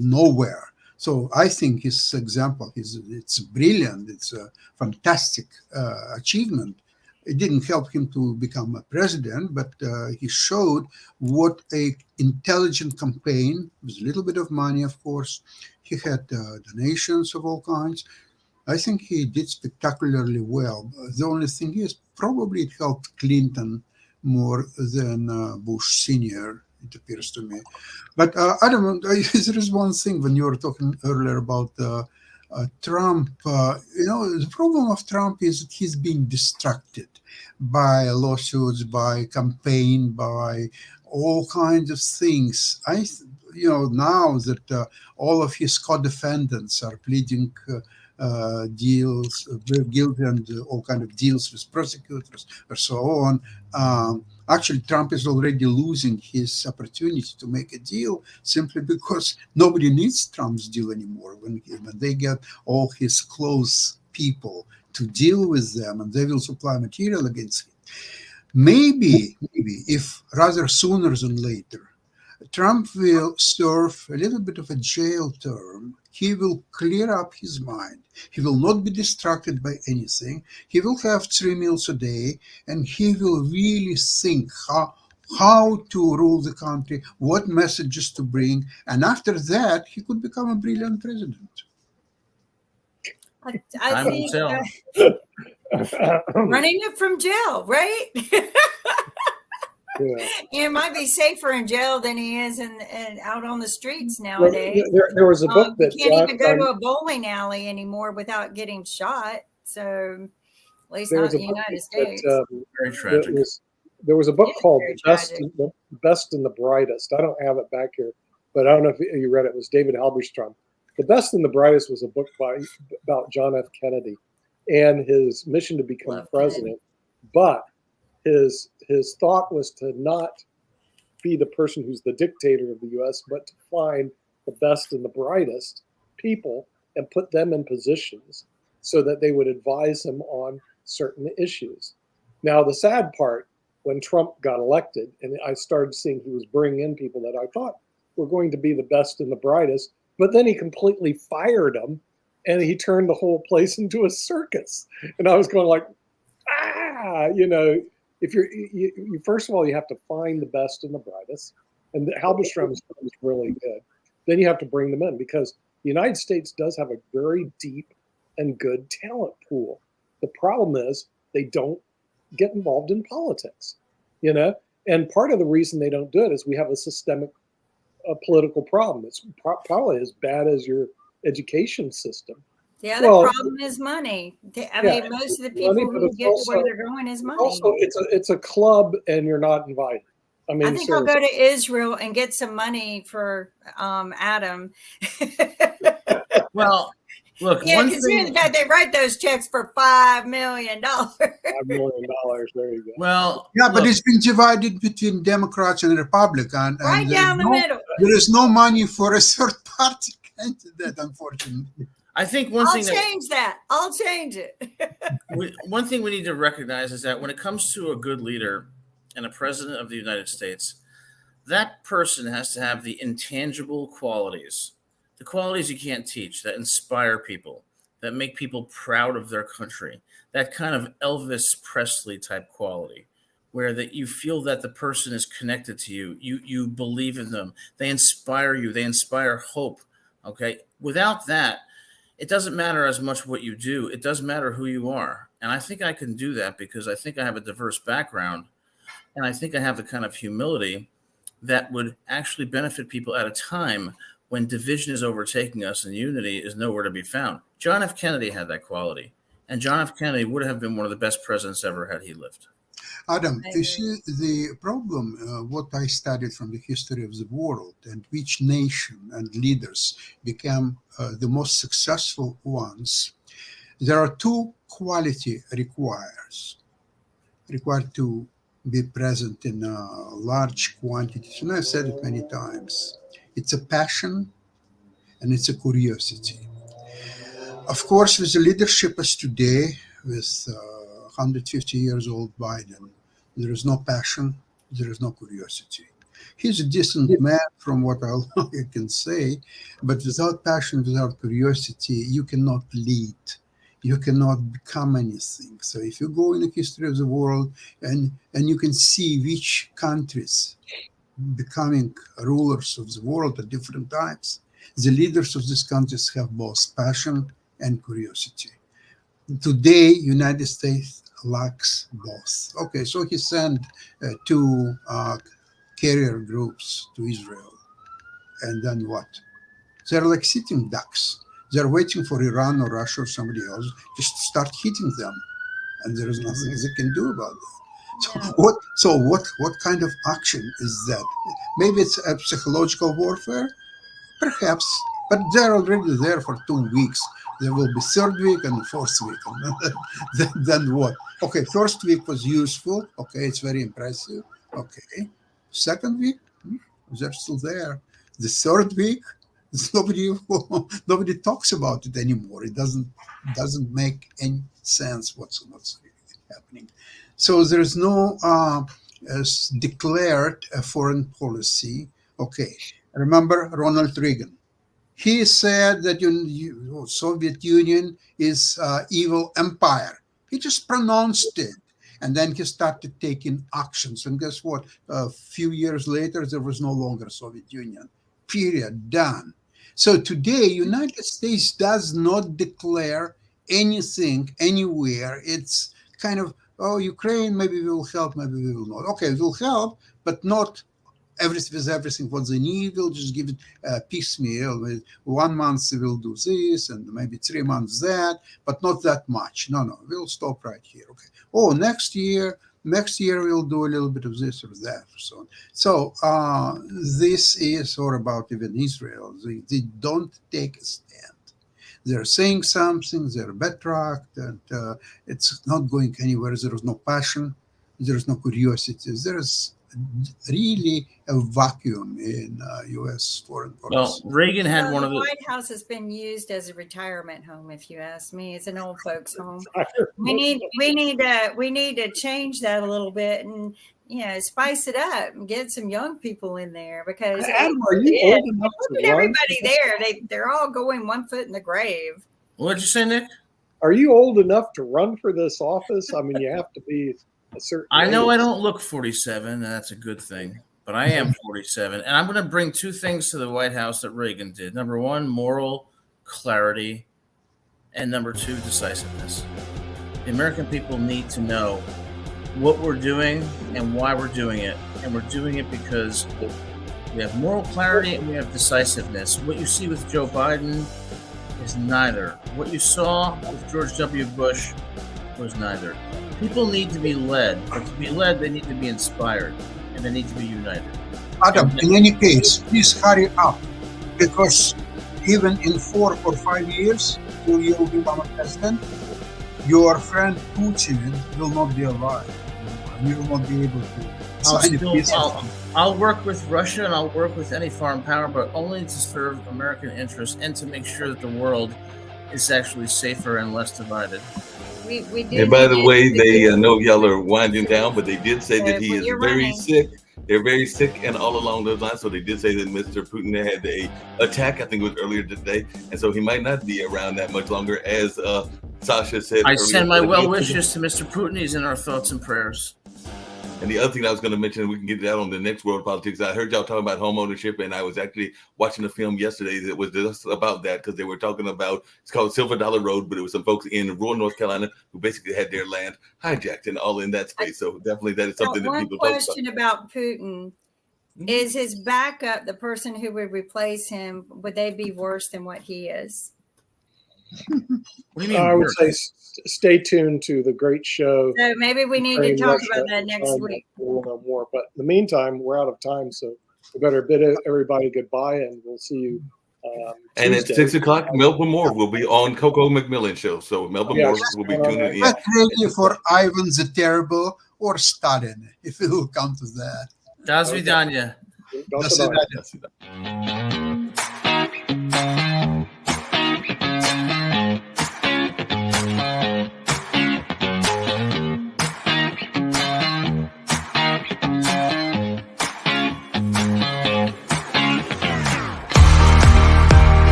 nowhere. So I think his example it's brilliant. It's a fantastic achievement. It didn't help him to become a president, but he showed what a intelligent campaign with a little bit of money, of course. He had donations of all kinds. I think he did spectacularly well. The only thing is, probably it helped Clinton more than Bush Sr., it appears to me. But Adam, there is one thing when you were talking earlier about Trump. The problem of Trump is that he's being distracted by lawsuits, by campaign, by all kinds of things. Now that all of his co-defendants are pleading deals, guilty, and all kind of deals with prosecutors or so on. Actually, Trump is already losing his opportunity to make a deal simply because nobody needs Trump's deal anymore. When they get all his close people to deal with them, and they will supply material against him. Maybe if rather sooner than later, Trump will serve a little bit of a jail term. He will clear up his mind. He will not be distracted by anything. He will have 3 meals a day, and he will really think how to rule the country, what messages to bring. And after that, he could become a brilliant president. I think running it from jail, right? Yeah. It might be safer in jail than he is in out on the streets nowadays. There was a book that you can't even go to a bowling alley anymore without getting shot. So at least not in the United States. Very tragic. There was a book called very Best and the Brightest. I don't have it back here, but I don't know if you read it. It was David Halberstam. The Best and the Brightest was a book about John F. Kennedy and his mission to become president. But his thought was to not be the person who's the dictator of the U.S., but to find the best and the brightest people and put them in positions so that they would advise him on certain issues. Now, the sad part, when Trump got elected, and I started seeing he was bringing in people that I thought were going to be the best and the brightest, but then he completely fired them, and he turned the whole place into a circus. And I was going like, if you first of all, you have to find the best and the brightest, and Halberstam is really good. Then you have to bring them in, because the United States does have a very deep and good talent pool. The problem is they don't get involved in politics, and part of the reason they don't do it is we have a systemic political problem. It's probably as bad as your education system. The other problem is money. I mean, most of the people who get to where they're going is money. Also, it's a club, and you're not invited. I mean, think I'll go to Israel and get some money for Adam. Well, look, considering the fact they write those checks for $5 million. $5 million. There you go. Well, yeah, but it's been divided between Democrats and Republicans. Right down the middle. There is no money for a third party candidate, unfortunately. I think I'll change that. I'll change it. One thing we need to recognize is that when it comes to a good leader and a president of the United States, that person has to have the intangible qualities, the qualities you can't teach, that inspire people, that make people proud of their country, that kind of Elvis Presley type quality, where that you feel that the person is connected to you, you believe in them, they inspire you, they inspire hope. Okay, without that, it doesn't matter as much what you do. It does matter who you are. And I think I can do that because I think I have a diverse background, and I think I have the kind of humility that would actually benefit people at a time when division is overtaking us and unity is nowhere to be found. John F. Kennedy had that quality, and John F. Kennedy would have been one of the best presidents ever had he lived. Adam, I you agree. see the problem, what I studied from the history of the world and which nation and leaders became the most successful ones. There are two quality required to be present in large quantities. And I've said it many times. It's a passion and it's a curiosity. Of course, with the leadership as today, with 150 years old Biden, there is no passion, there is no curiosity. He's a decent man from what I can say, but without passion, without curiosity, you cannot lead. You cannot become anything. So if you go in the history of the world and you can see which countries becoming rulers of the world at different times, the leaders of these countries have both passion and curiosity. Today, United States lacks both. Okay, so he sent two carrier groups to Israel, and then what? They're like sitting ducks. They're waiting for Iran or Russia or somebody else just start hitting them, and there is nothing they can do about that. So what kind of action is that? Maybe it's a psychological warfare, perhaps, but they're already there for 2 weeks. There will be third week and fourth week. And then what? Okay, first week was useful. Okay, it's very impressive. Okay, second week, they're still there. The third week, nobody talks about it anymore. It doesn't make any sense what's happening. So there's no declared foreign policy. Okay, remember Ronald Reagan. He said that Soviet Union is evil empire. He just pronounced it. And then he started taking actions. And guess what? A few years later, there was no longer Soviet Union. Period. Done. So today, United States does not declare anything anywhere. It's kind of, oh, Ukraine, maybe we will help, maybe we will not. Okay, we'll help, but not everything what they need. We'll just give it piecemeal. 1 month we'll do this, and maybe 3 months that, but not that much. No, we'll stop right here. Okay. Oh, next year we'll do a little bit of this or that, or so on. So this is all about even Israel. They don't take a stand. They're saying something, they're backtracked, and it's not going anywhere. There is no passion, there is no curiosity. There is really a vacuum in U.S. foreign policy. Well, Reagan had one the of the White House has been used as a retirement home, if you ask me. It's an old folks' home. We need to change that a little bit and spice it up and get some young people in there because Adam, are you old enough look to at run? everybody there. They're all going 1 foot in the grave. What'd you say, Nick? Are you old enough to run for this office? I mean, you have to be a certain I know age. I don't look 47, and that's a good thing, but I am 47. And I'm going to bring two things to the White House that Reagan did. Number one, moral clarity, and number two, decisiveness. The American people need to know what we're doing and why we're doing it. And we're doing it because we have moral clarity and we have decisiveness. What you see with Joe Biden is neither. What you saw with George W. Bush was neither. People need to be led, but to be led, they need to be inspired, and they need to be united. Adam, in any case, please hurry up, because even in 4 or 5 years, you will become a president. Your friend Putin will not be alive. You will not be able to sign a peace. I'll work with Russia and I'll work with any foreign power, but only to serve American interests and to make sure that the world is actually safer and less divided. We do. And by the way, they know y'all are winding down, but they did say that he is very sick. They're very sick and all along those lines. So they did say that Mr. Putin had a attack, I think it was earlier today. And so he might not be around that much longer, as Sasha said. I send my well wishes to Mr. Putin. He's in our thoughts and prayers. And the other thing I was going to mention, we can get that on the next World Politics. I heard y'all talking about home ownership, and I was actually watching a film yesterday that was just about that, because they were talking about, it's called Silver Dollar Road, but it was some folks in rural North Carolina who basically had their land hijacked and all in that space. So definitely that is something that people talk about. One question about Putin. Is his backup, the person who would replace him, would they be worse than what he is? What do you mean? I would work? say stay tuned to the great show. So maybe we need to Ukraine, talk Russia, about that next and week. We'll know more. But in the meantime, we're out of time, so we better bid everybody goodbye, and we'll see you. And at Tuesday. 6 o'clock, Melba Moore will be on Coco McMillan show. So Melba Yeah, Moore she's will be on tuning in. Get ready for Ivan the Terrible or Stalin, if it will come to that. До свидания. До До свидания. свидания. That's it.